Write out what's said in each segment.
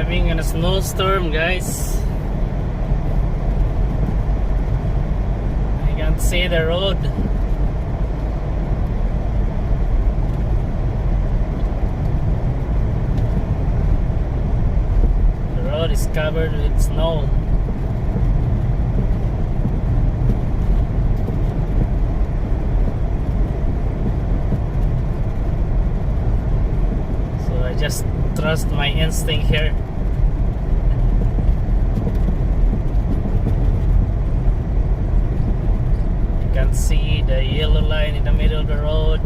driving in a snowstorm, guys. I can't see the road. The road is covered with snow. So I just trust my instinct here. You can see the yellow line in the middle of the road.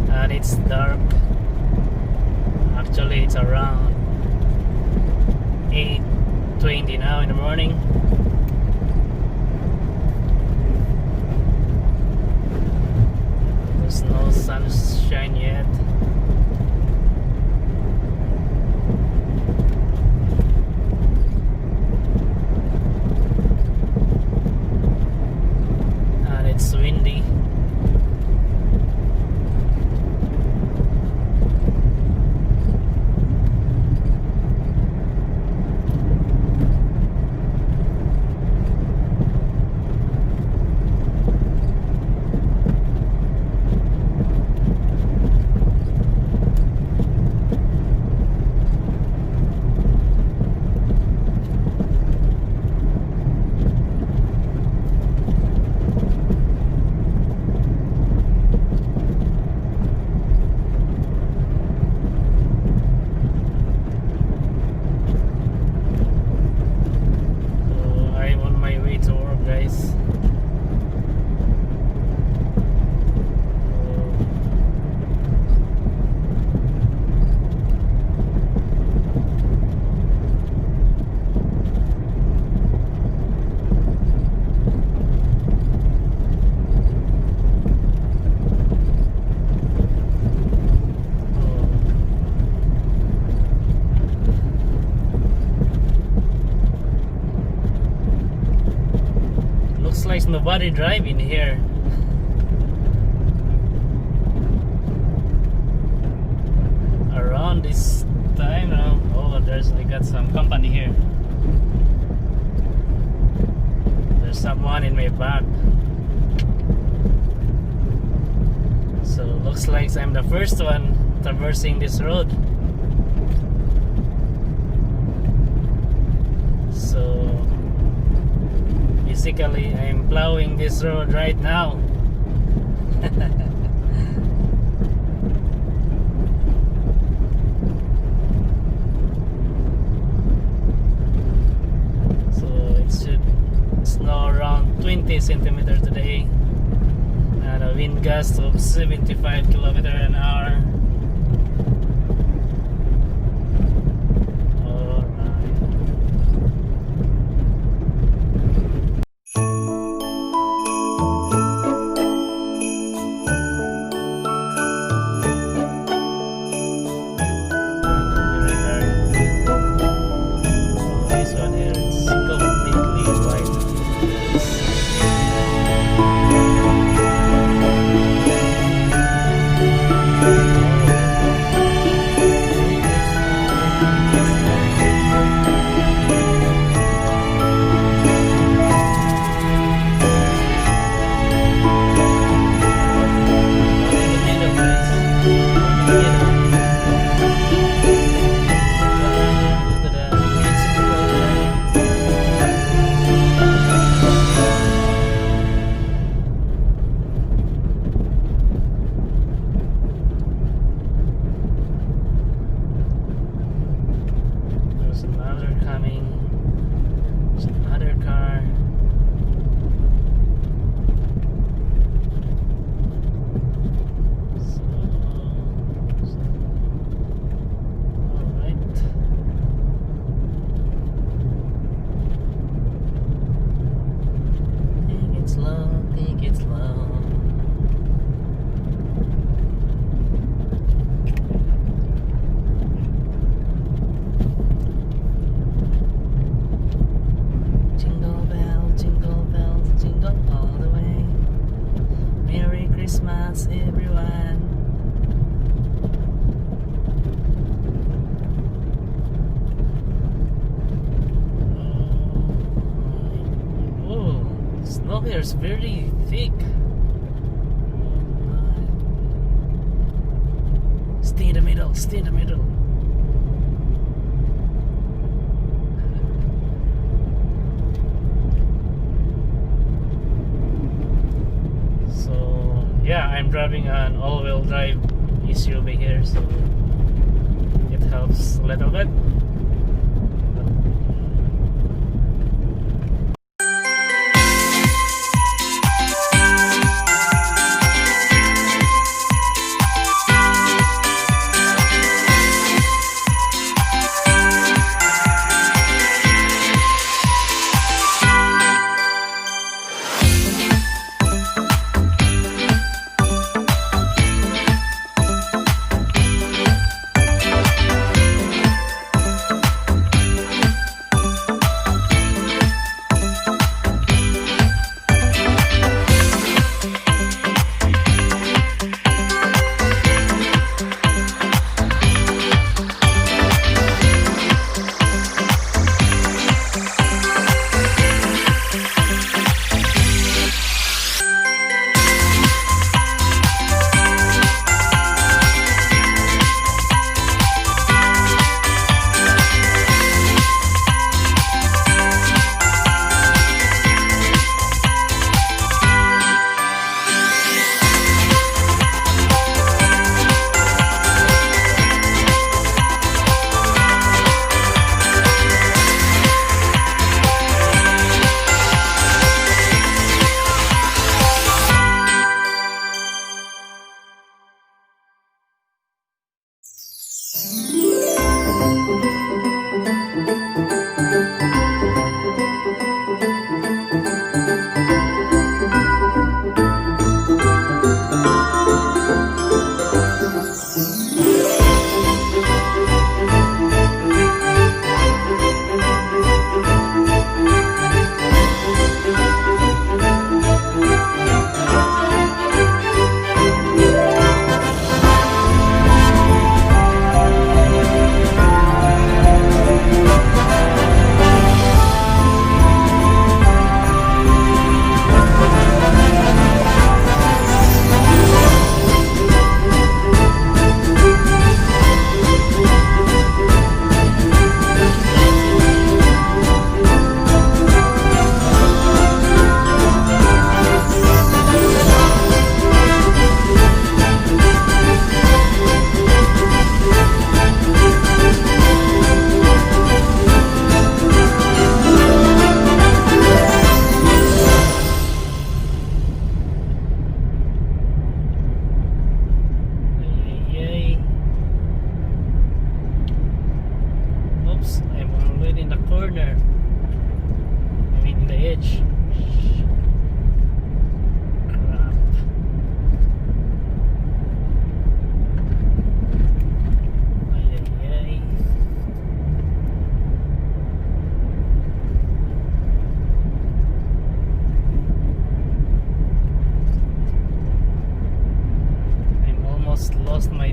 And it's dark. Actually, it's around 8:20 now in the morning. There's no sunshine yet. And it's windy. Looks like nobody driving here. Around this time now. Oh, I got some company here. There's someone in my back. So looks like I'm the first one traversing this road. So basically, I'm plowing this road right now. So it should snow around 20 centimeters today, and a wind gust of 75 kilometers an hour. Christmas, everyone. Oh, snow here is very thick. Stay in the middle, stay in the middle. So, yeah, I'm driving an all-wheel drive SUV here, so it helps a little bit.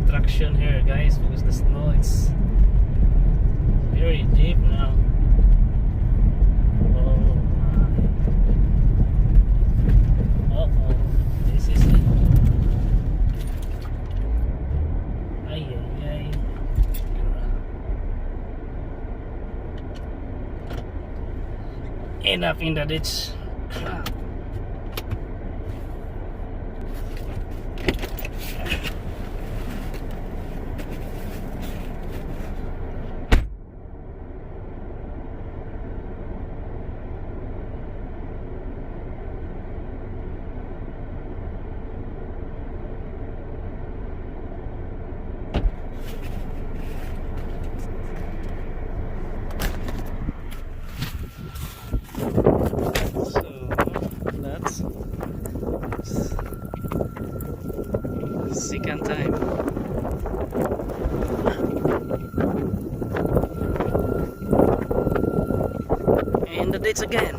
Traction here, guys, because the snow is very deep now. Oh my. Uh-oh, this is it. Ay, ay, ay. Enough in the ditch. Crap. Second time. And the dates again.